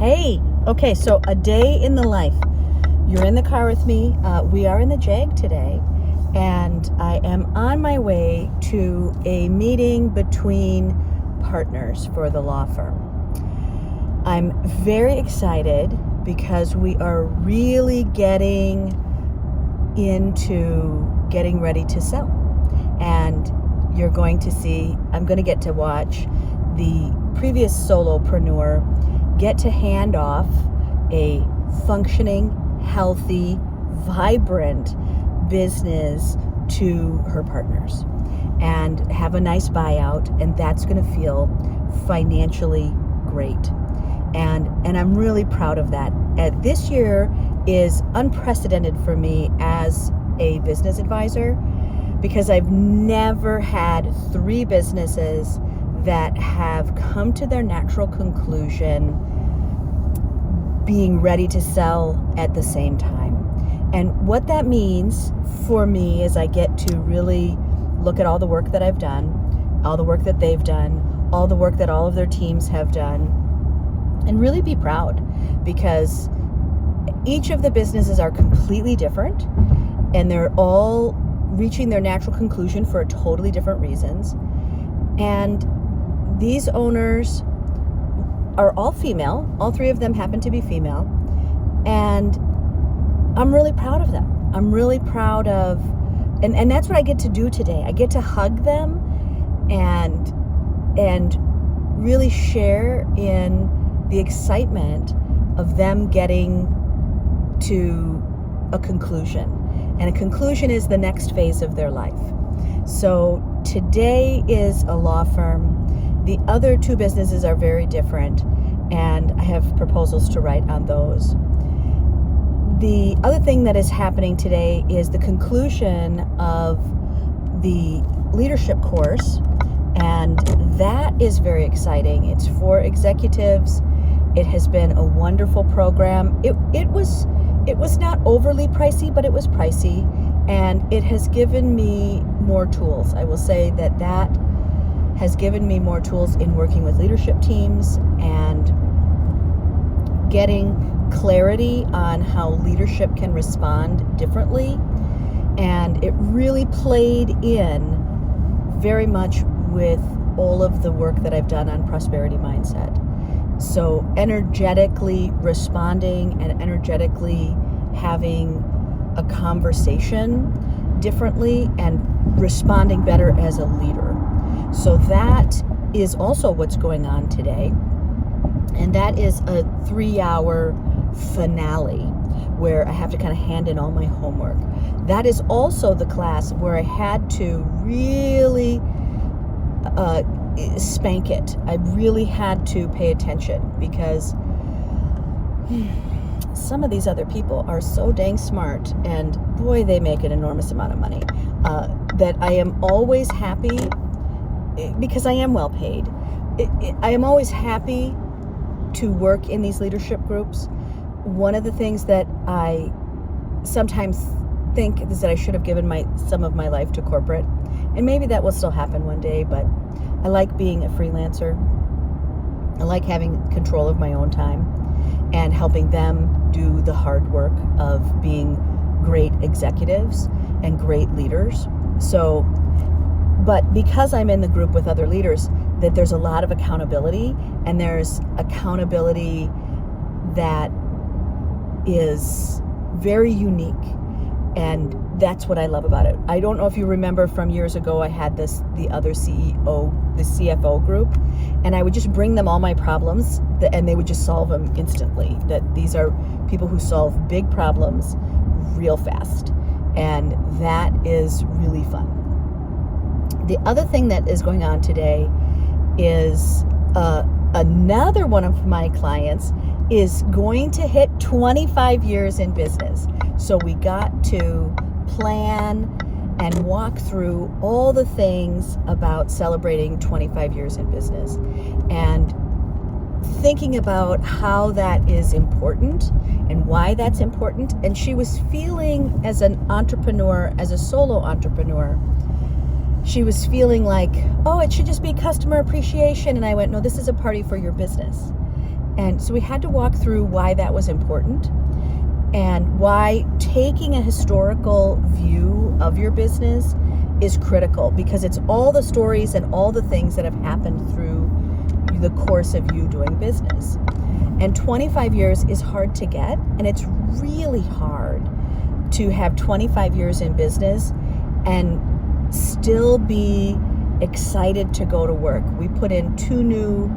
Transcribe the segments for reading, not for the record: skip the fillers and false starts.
Hey, okay, so a day in the life. You're in the car with me. We are in the Jag today, and I am on my way to a meeting between partners for the law firm. I'm very excited because we are really getting into getting ready to sell. And you're going to see, I'm going to get to watch the previous solopreneur get to hand off a functioning, healthy, vibrant business to her partners and have a nice buyout, and that's going to feel financially great. And I'm really proud of that. This year is unprecedented for me as a business advisor because I've never had 3 businesses that have come to their natural conclusion being ready to sell at the same time. And what that means for me is I get to really look at all the work that I've done, all the work that they've done, all the work that all of their teams have done, and really be proud because each of the businesses are completely different and they're all reaching their natural conclusion for totally different reasons. And these owners are all female. All 3 of them happen to be female. And I'm really proud of them. I'm really proud of, and that's what I get to do today. I get to hug them and really share in the excitement of them getting to a conclusion. And a conclusion is the next phase of their life. So today is a law firm. The other 2 businesses are very different, and I have proposals to write on those. The other thing that is happening today is the conclusion of the leadership course, and that is very exciting. It's for executives. It has been a wonderful program. It was not overly pricey, but it was pricey, and it has given me more tools. I will say that has given me more tools in working with leadership teams and getting clarity on how leadership can respond differently. And it really played in very much with all of the work that I've done on prosperity mindset. So energetically responding and energetically having a conversation differently and responding better as a leader. So that is also what's going on today. And that is a 3-hour finale where I have to kind of hand in all my homework. That is also the class where I had to really spank it. I really had to pay attention because some of these other people are so dang smart, and boy, they make an enormous amount of money, that I am always happy because I am well paid. I am always happy to work in these leadership groups. One of the things that I sometimes think is that I should have given some of my life to corporate, and maybe that will still happen one day, but I like being a freelancer. I like having control of my own time and helping them do the hard work of being great executives and great leaders. But because I'm in the group with other leaders, that there's a lot of accountability, and there's accountability that is very unique. And that's what I love about it. I don't know if you remember from years ago, I had the other CEO, the CFO group, and I would just bring them all my problems and they would just solve them instantly. That these are people who solve big problems real fast. And that is really fun. The other thing that is going on today is another one of my clients is going to hit 25 years in business. So we got to plan and walk through all the things about celebrating 25 years in business and thinking about how that is important and why that's important. And she was feeling, as an entrepreneur, as a solo entrepreneur, she was feeling like, oh, it should just be customer appreciation. And I went, no, this is a party for your business. And so we had to walk through why that was important and why taking a historical view of your business is critical, because it's all the stories and all the things that have happened through the course of you doing business. And 25 years is hard to get, and it's really hard to have 25 years in business and still be excited to go to work. We put in 2 new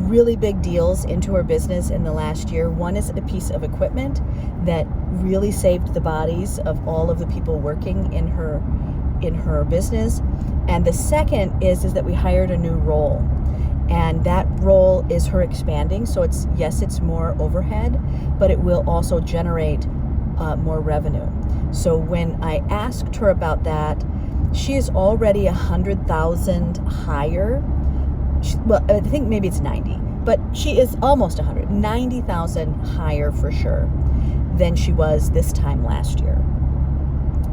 really big deals into our business in the last year. One is a piece of equipment that really saved the bodies of all of the people working in her business. And the second is that we hired a new role. And that role is her expanding. So it's more overhead, but it will also generate more revenue. So when I asked her about that, she is already 100,000 higher. Well, I think maybe it's 90, but she is almost 100, 90,000 higher for sure than she was this time last year.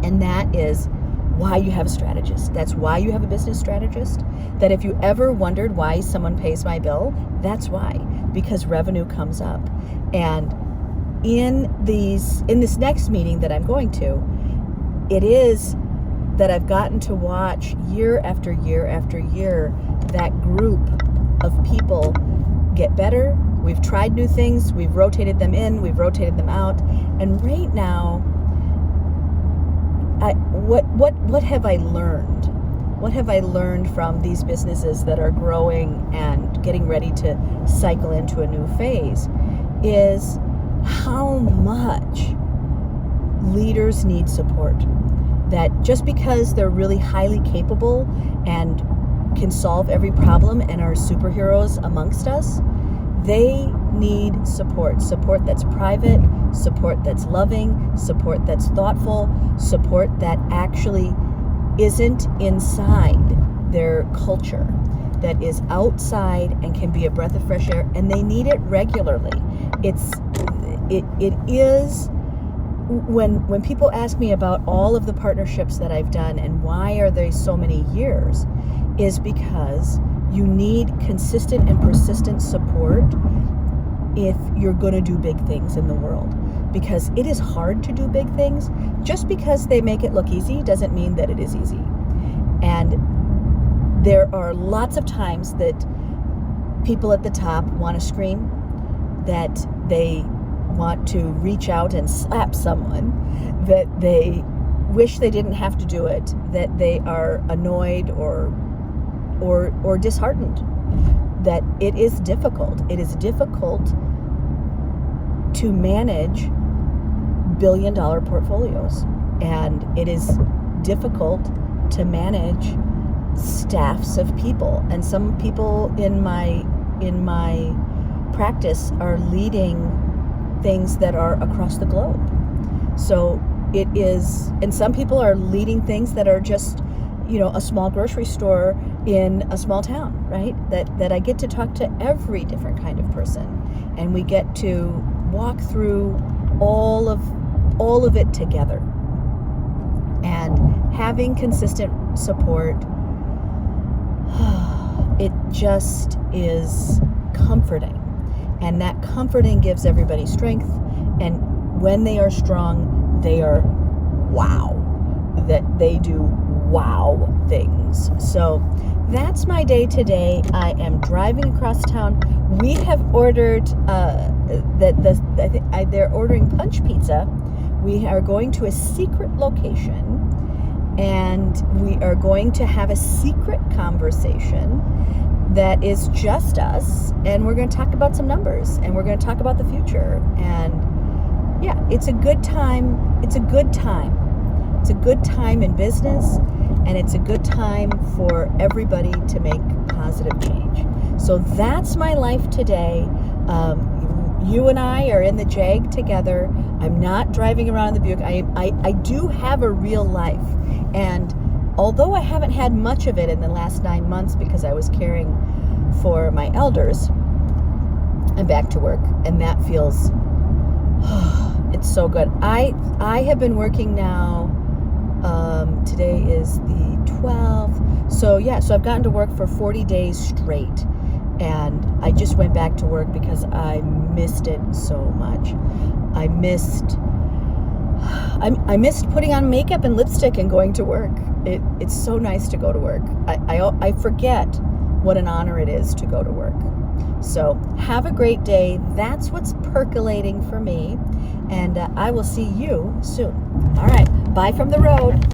And that is why you have a strategist. That's why you have a business strategist. That if you ever wondered why someone pays my bill, that's why, because revenue comes up. And in this next meeting that I'm going to, it is that I've gotten to watch year after year after year that group of people get better. We've tried new things, we've rotated them in, we've rotated them out, and right now, what have I learned? What have I learned from these businesses that are growing and getting ready to cycle into a new phase is how much leaders need support. That just because they're really highly capable and can solve every problem and are superheroes amongst us, they need support that's private, support that's loving, support that's thoughtful, support that actually isn't inside their culture, that is outside and can be a breath of fresh air, and they need it regularly. It is when people ask me about all of the partnerships that I've done and why are they so many years, is because you need consistent and persistent support if you're going to do big things in the world. Because it is hard to do big things. Just because they make it look easy doesn't mean that it is easy. And there are lots of times that people at the top want to scream, that they want to reach out and slap someone, that they wish they didn't have to do it, that they are annoyed or disheartened, that it is difficult. It is difficult to manage billion-dollar portfolios, and it is difficult to manage staffs of people. And some people in my practice are leading things that are across the globe. So it is, and some people are leading things that are just, a small grocery store in a small town, right? That I get to talk to every different kind of person, and we get to walk through all of it together. And having consistent support, it just is comforting. And that comforting gives everybody strength. And when they are strong, they are wow. That they do wow things. So that's my day today. I am driving across town. We have ordered they're ordering Punch Pizza. We are going to a secret location, and we are going to have a secret conversation that is just us, and we're going to talk about some numbers, and we're going to talk about the future. And yeah, it's a good time. It's a good time. It's a good time in business, and it's a good time for everybody to make positive change. So that's my life today. You and I are in the Jag together. I'm not driving around in the Buick. I do have a real life, and although I haven't had much of it in the last 9 months because I was caring for my elders, I'm back to work, and that feels it's so good. I have been working now. Today is the 12th. So I've gotten to work for 40 days straight. And I just went back to work because I missed it so much. I missed putting on makeup and lipstick and going to work. It's so nice to go to work. I forget what an honor it is to go to work. So have a great day. That's what's percolating for me. And I will see you soon. All right. Bye from the road.